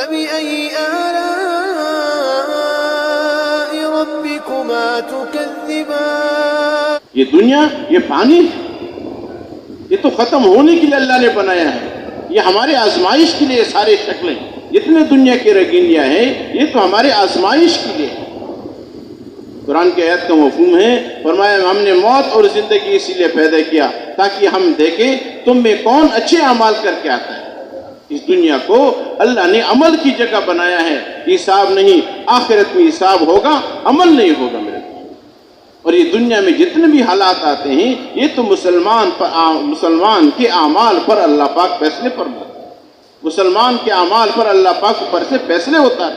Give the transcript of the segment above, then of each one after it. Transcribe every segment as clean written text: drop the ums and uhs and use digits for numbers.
فبأي آلاء ربكما تكذبان؟ یہ دنیا، یہ فانی، یہ تو ختم ہونے کے لیے اللہ نے بنایا ہے. یہ ہماری آزمائش کے لیے سارے شکلیں جتنے دنیا کی رنگینیاں ہیں یہ تو ہماری آزمائش کے لیے. قرآن کی آیت کا مفہوم ہے، فرمایا ہم نے موت اور زندگی اسی لیے پیدا کیا تاکہ ہم دیکھیں تم میں کون اچھے اعمال کر کے آتا ہے. اس دنیا کو اللہ نے عمل کی جگہ بنایا ہے. حساب نہیں، آخرت میں حساب ہوگا، عمل نہیں ہوگا میرے دوست. اور یہ دنیا میں جتنے بھی حالات آتے ہیں یہ تو مسلمان کے اعمال پر اللہ پاک فیصلے پر مسلمان کے اعمال پر اللہ پاک اوپر سے فیصلے ہوتا ہے.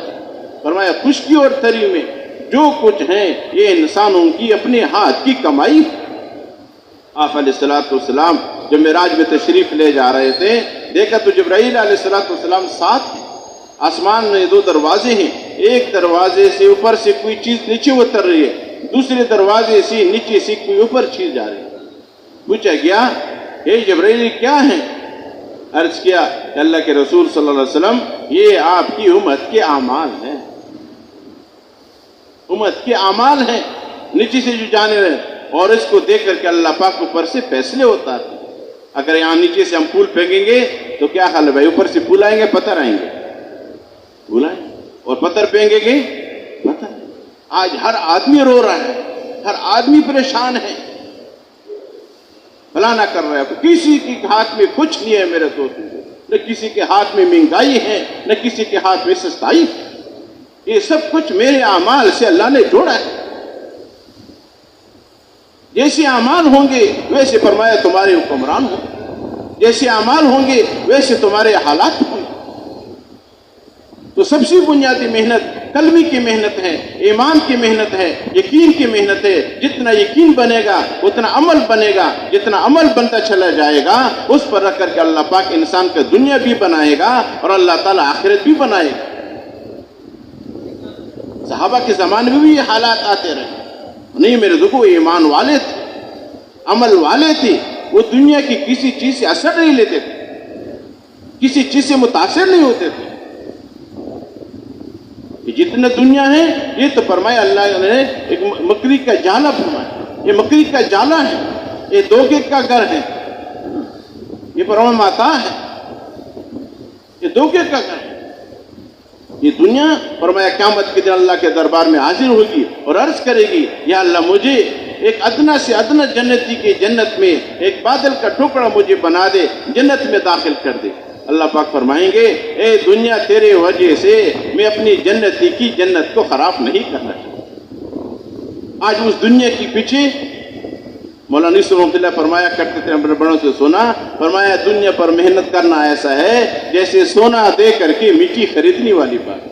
فرمایا خشکی اور تری میں جو کچھ ہیں یہ انسانوں کی اپنے ہاتھ کی کمائی. آپ علیہ السلام جب معراج میں تشریف لے جا رہے تھے دیکھا تو جبرائیل علیہ السلام ساتھ. آسمان میں دو دروازے ہیں، ایک دروازے سے اوپر سے کوئی چیز نیچے اتر رہی ہے، دوسرے دروازے سے نیچے سے کوئی اوپر چیز جا رہی ہے. پوچھا گیا اے جبرائیل کیا ہے؟ عرض کیا کہ اللہ کے رسول صلی اللہ علیہ وسلم یہ آپ کی امت کے اعمال ہیں، امت کے اعمال ہیں نیچے سے جو جانے رہے. اور اس کو دیکھ کر کے اللہ پاک اوپر سے فیصلے ہوتا ہے. اگر یہاں نیچے سے ہم پھول پھینکیں گے تو کیا خیال ہے بھائی، اوپر سے پھول آئیں گے پتھر آئیں گے؟ پھول آئیں گے. اور پتھر پھینکیں گے پتھر. آج ہر آدمی رو رہا ہے، ہر آدمی پریشان ہے، فلانا کر رہا ہے. کسی کے ہاتھ میں کچھ نہیں ہے میرے دوست، نہ کسی کے ہاتھ میں مہنگائی ہے نہ کسی کے ہاتھ میں سستائی. یہ سب کچھ میرے اعمال سے اللہ نے جوڑا ہے. جیسے اعمال ہوں گے ویسے فرمایا تمہارے حکمران ہوں، جیسے اعمال ہوں گے ویسے تمہارے حالات ہوں گے. تو سب سے بنیادی محنت قلبی کی محنت ہے، ایمان کی محنت ہے، یقین کی محنت ہے. جتنا یقین بنے گا اتنا عمل بنے گا، جتنا عمل بنتا چلا جائے گا اس پر رکھ کر کے اللہ پاک انسان کا دنیا بھی بنائے گا اور اللہ تعالیٰ آخرت بھی بنائے گا. صحابہ کے زمانے میں بھی یہ حالات آتے رہے. نہیں میرے دیکھو ایمان والے تھے، عمل والے تھے، وہ دنیا کی کسی چیز سے اثر نہیں لیتے تھے، کسی چیز سے متاثر نہیں ہوتے تھے. جتنے دنیا ہے یہ تو فرمایا اللہ نے ایک مکڑی کا جالا فرمایا، یہ مکڑی کا جالا ہے، یہ دھوکے کا گھر ہے، یہ فرمایا ماتا ہے، یہ دھوکے کا گھر ہے. یہ دنیا فرمایا قیامت کے دن اللہ کے دربار میں حاضر ہوگی اور عرض کرے گی یا اللہ مجھے ایک ادنا سے ادنا جنتی کی جنت میں ایک بادل کا ٹکڑا مجھے بنا دے، جنت میں داخل کر دے. اللہ پاک فرمائیں گے اے دنیا تیرے وجہ سے میں اپنی جنتی کی جنت کو خراب نہیں کرنا چاہتا. آج اس دنیا کے پیچھے مولانا نصر رحمۃ اللہ فرمایا کرتے تھے، ہم نے بڑوں سے سنا، فرمایا دنیا پر محنت کرنا ایسا ہے جیسے سونا دے کر کے مٹی خریدنے والی بات.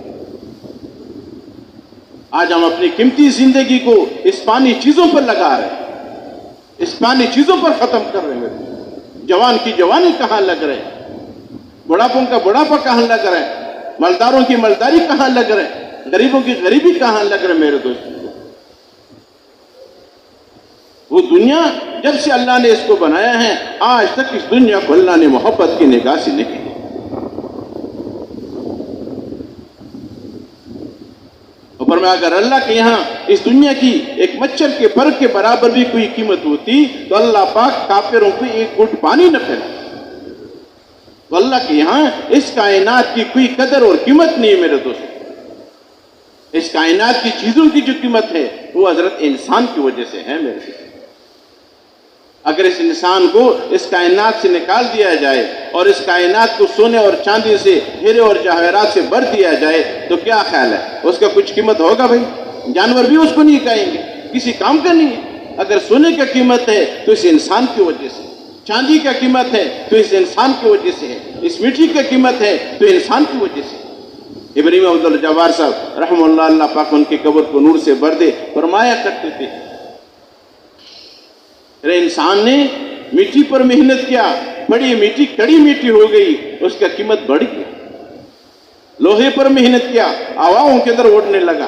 آج ہم اپنی قیمتی زندگی کو اس فانی چیزوں پر لگا رہے ہیں، اس فانی چیزوں پر ختم کر رہے ہیں. جوان کی جوانی کہاں لگ رہے ہیں، بڑھاپوں کا بڑھاپا کہاں لگ رہا ہے، مالداروں کی مالداری کہاں لگ رہے ہیں، غریبوں کی غریبی کہاں لگ رہے میرے دوست. وہ دنیا جب سے اللہ نے اس کو بنایا ہے آج تک اس دنیا کو اللہ نے محبت کی نگاہ سے نہیں. اوپر میں اگر اللہ کے یہاں اس دنیا کی ایک مچھر کے پر کے برابر بھی کوئی قیمت ہوتی تو اللہ پاک کافروں کو ایک گھٹ پانی نہ پھیلا. تو اللہ کے یہاں اس کائنات کی کوئی قدر اور قیمت نہیں ہے میرے دوست. اس کائنات کی چیزوں کی جو قیمت ہے وہ حضرت انسان کی وجہ سے ہے میرے دوست. اگر اس انسان کو اس کائنات سے نکال دیا جائے اور اس کائنات کو سونے اور چاندی سے، ہیرے اور جواہرات سے بھر دیا جائے تو کیا خیال ہے اس کا کچھ قیمت ہوگا بھائی؟ جانور بھی اس کو نہیں کہیں گے، کسی کام کا نہیں ہے. اگر سونے کا قیمت ہے تو اس انسان کی وجہ سے، چاندی کا قیمت ہے تو اس انسان کی وجہ سے ہے، اس مٹی کا قیمت ہے تو انسان کی وجہ سے. ابراہیم عبدالجبار صاحب رحمہ اللہ، اللہ پاک ان کی قبر کو نور سے بھر دے، فرمایا کرتے تھے انسان نے مٹی پر محنت کیا، بڑی مٹی کڑی مٹی ہو گئی، اس کا قیمت بڑھ گیا. لوہے پر محنت کیا، ہواؤں کے اندر اڑنے لگا،